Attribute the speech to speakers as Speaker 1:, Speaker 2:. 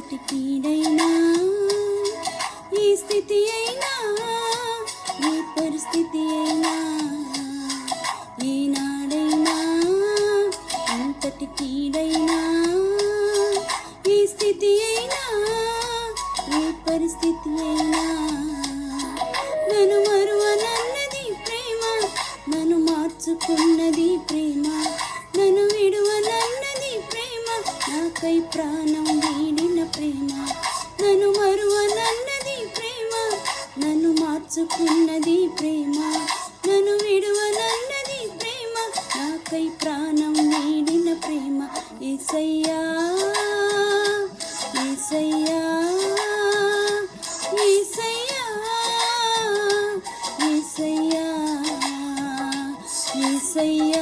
Speaker 1: ఎంతటి కీడైనా ఈ స్థితి అయినా ఈ పరిస్థితి అయినా ఈనాడైనా ఎంతటి కీడైనా ఈ స్థితి అయినా ఈ పరిస్థితి అయినా నన్ను మరువనన్నది ప్రేమ, నన్ను మార్చుకున్నది ప్రేమ, నన్ను విడువనన్నది ప్రేమ, నాకై ప్రాణం వీడిన ప్రేమ. నన్ను మరువనన్నది ప్రేమ, నన్ను మార్చుకున్నది ప్రేమ, నన్ను విడువనన్నది ప్రేమ, నాకై ప్రాణం వీడిన ప్రేమ. యేసయ్యా యేసయ్యా యేసయ్యా యేసయ్యా యేసయ్యా